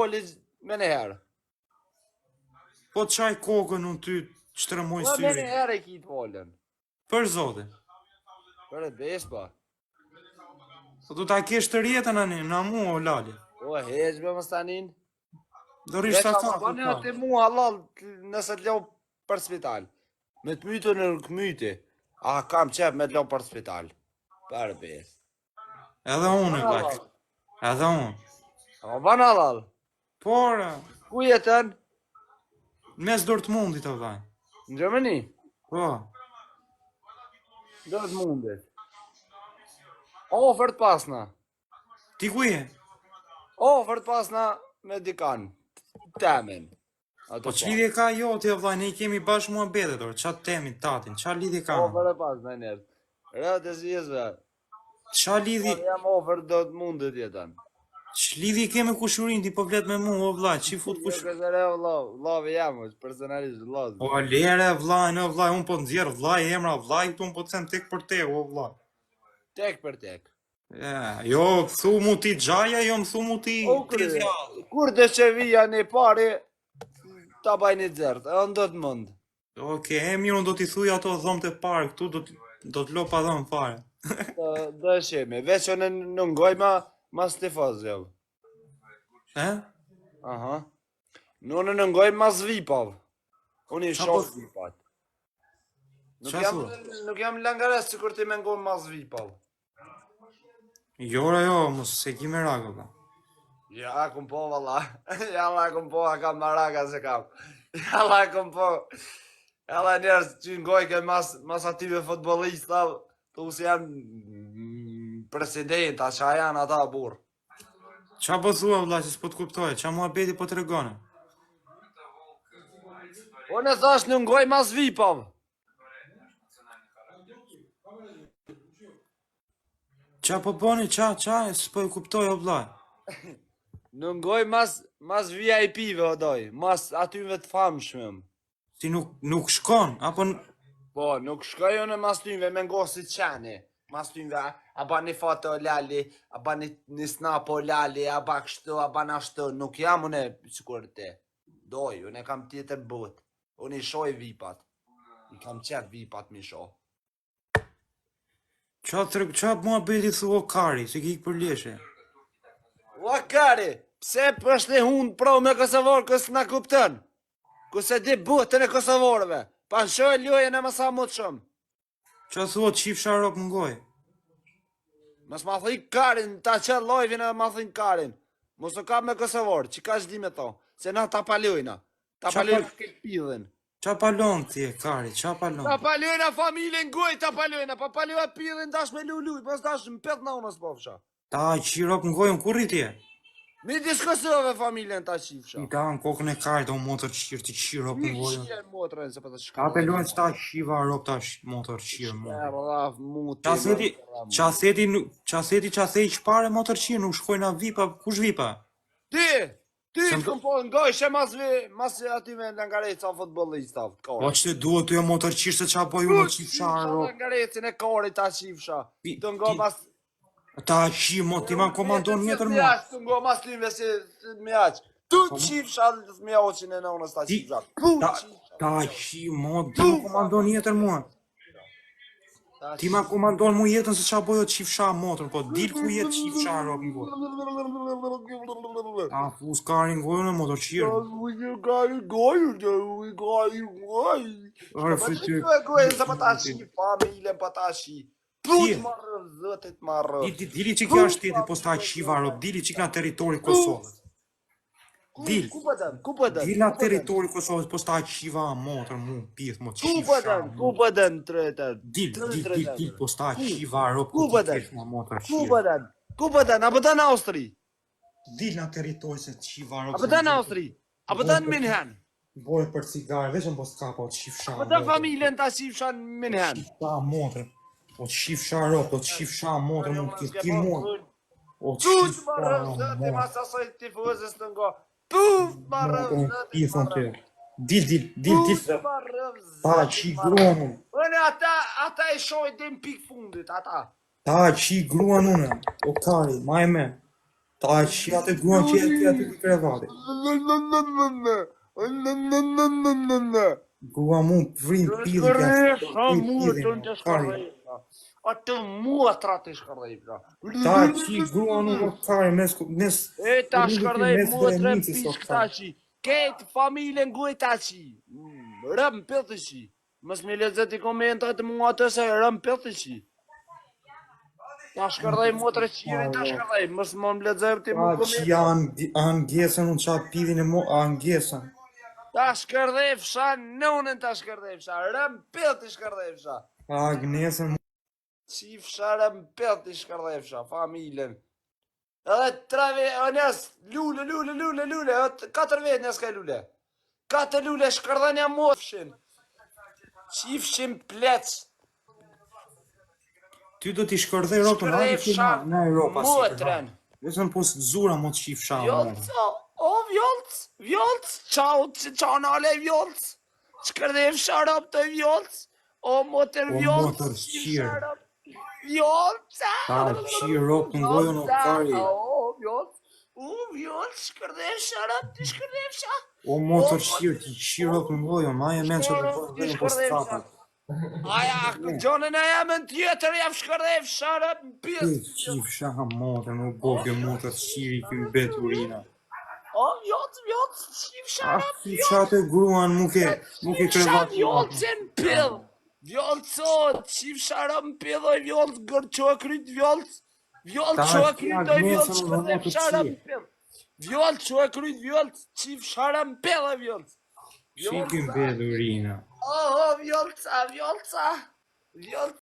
Poli me në herë. Po të qaj kokën unë ty shtërëmoj Po me në syri. herë e ki të folën. Për zote. Për e besh pa. Po du ta kesh të rjetën anin, na mu o lali. O hezbe më stanin. Do rish ta ka. Po në të mu halal nëse të lau për spital. Me të mytë në këmyti. A kam qep me të lau për spital. Për besh. Edhe unë e lak. Edhe unë. A ban halal. Por, Ku jetën? mes Dortmundit o vaj. Në Gjermani? Po, Do të mundet. Ofert pasna. ti ku je? Ofert pasna me dikan. Temin. Po që lidhje ka jo ti o vaj, ne i kemi bashkë mua betet orë, qatë temin, tatin, qa lidhje ka? Ofert e pasna e njerë. Rëtë e zhjezve. Qa lidhje, Jam ofert do të mundet jetën. që lidhje ke me kushurin, ti po vlet me mu o vaj, që i fut kush... Kësere vlove jam, është personalisht vlove. O lere vlaj, në vlaj, unë po të nxjerë vlaj, emra vlaj, këtu unë po të sem tek për te, o vlaj. Tek për tek. Jo, thu mu ti gjaja, jo më thu mu ti tezjallë. Kur të që vija një pari, ta baj një dzertë, e në do të mund. Oke, e mirë, unë do t'i thuj ato dhomë të parë, këtu do t'lo pa dhomë fare. Dhe shemi, veç në ngoj ma stifaz, jo. Aha. Në ngoj ma zvipav. Unë i shok zvipat. Nuk jam langares që kur ti me ngoj ma zvipav. Jora jo, mos se ki me raka, ba. Ja, kum po, valla. Ja, la, kum po, a kam maraka se kam. Ja, la, kum po. Ja, la, njerës që ngoj ke mas ative futbolista, tu si janë presidenta, që janë ata burë. Qa po thua, vla, që s'po t'kuptoj, qa mua beti po t'regone? Unë e thash në ngoj mas vipav. Qa po boni, qa, s'po e kuptoj, o vla. Në ngoj mas VIP-ve, o doj, mas atyve të famshmëm. Ti nuk shkon, apo... Po, nuk shkoj unë mas tyve me ngo si qeni. Mas tyve, a ba një foto lali, a ba një snap o lali, a ba kështu, a ba nashtu. Nuk jam unë që kur te. Doj, unë e kam tjetër but. Unë i shoj vipat. I kam qef vipat mi shoj. Qa mua beti thua kari, se ki për leshe? Ua kari, pse është e hundë pro me Kosovorë kësë na kuptën? Këse di butën e Kosovorëve. Pa në shoj lojën e mësa më të shumë. Qa thua qif sharok më ngoj? Mos ma thëj karin, ta qëllë lojvin e ma thëj karin. Mos o ka me Kosovorë, që ka shdi me to. Se na ta palojna. Ta palojna këtë pidhen. Qa palon ti e kari, qa palon? Ta palojna familjen goj, ta palojna. Pa palojna pidhen dash me luluj, pas dash më pet në unës pofsha. Ta qirok më ngoj, më kurri ti e? Mi diskosove familjen ta qifsha. I ta në kokën e kari, do motër qirë, ti qirok më ngoj. Mi qirë motrën, se pa të shka. Ka pelon që ta qiva rop ta motër qirë, motër. Qa Qaseti qpare motër qirë, nuk shkojna vipa, kush vipa? Ti të këm po ngoj, she mas ati me Langareca futbolista. Po që të duhet të jo motër qirë se qa po ju në qifsha rop. Langarecin e kori ta qifsha. Të ngo mas... Ta qi, mo, ti ma komandon njëtër mo. Të ngo mas tyve si mjaq. Tu qifsha mjaqin e nonës ta qifsha. Ta qi, mo, ti ma komandon njëtër mo. Ti ma komandon mu jetën se qa bojo qifsha motër, po dil ku jetë qifsha rop një botë. Ta fus karin gojën e motër qirë. Karin gojën. Arë fyty. Gojën se pa ta qi, familjen pa ta qi. Put marrë, zëtit marrë. Dili që kja është tjeti, po s'ta qiva rop, dili që kna teritori Kosovës. Dil. Ku pëtën? Dil na teritori Kosovës, po s'ta qiva motër mu, pith mo qifsha. Ku pëtën, tretën? Dil, po s'ta qiva rop, Ku pëtën? Ku pëtën? A pëtën Austri? Dil na teritori se qiva rop. A pëtën Austri? A pëtën Minhen? Bojë për cigarë, veç më po s'ka po qifsha. A pëtën familjen ta qifsha në Minhen? Qifsha motër. O qifsha rop, o qifsha motër mu, ti motër. O Tut qifsha marrë, zëti ma sasoj tifozës të ngo. Tut marrë, zëti marrë. Dil. Ta qi gruan unë. Unë ata e shoj dhe në pikë fundit, ata. Ta qi gruan unë. O kari, ma e me. Ta shi atë gruan që e aty të krevati. Grua mu vrin pidhin kja. Shkërresha mua të në të shkërresha. Atë muatra të shkërresha. Ta qi grua nu më kari mes... E ta shkërdej mes muatre Berenicis o pish këta kari. qi. Ketë familjen gujta qi. Rëm pëllë qi. Mës me lezet i komentat mua të se rëm pëllë qi. Ta shkërdej muatre qire, ta shkërdej. Mës më lezet i mu Ta qi komentat. angesën unë qa pidhin e mu angesën. Ta shkërdej fsha, nënën ta shkërdej fsha. Rëm pëllë të shkërdej fsha. Agnesën Qi fshare më pet i shkërdefsha, familjen. Edhe 3 vete, nes, lule, 4 vete nes ka lule. 4 lule shkërdhenja mofshin. Qifshin plec. ty do t'i shkërdhej rotën, hajde që në Europa si Motren. Vetëm po zura mo të qif shamë. Vjolc, o vjolc, qau nale vjolc. Shkërdefsha rap të vjolc. O motor O vjolc, motor qif qirë. sharap. Vjolca. Ta qi rop në gojën o kari. O vjolc, shkërdefsha rap të shkërdefsha. O motor qirë, ti qi rop në gojën, ma e men që të bërë po strapat. Aja, gjonën e jemën tjetër jam shkërdefsha rap në Ti pjesë. qif shamë motor, nuk bo kjo motor qiri kjo beturina. O vjolc, qif Ah, sharap. ti qatë gruan mu ke krevat. Vjolcën pill. Vjolcot, qif sharap në pill o vjolc, gërqo e kryt vjolc. Vjolc që e kryt o vjolc, shkërdef sharap në pill. Vjolc që e kryt vjolc, qif sharap në pill o vjolc. Shikim beturina. O, vjolca,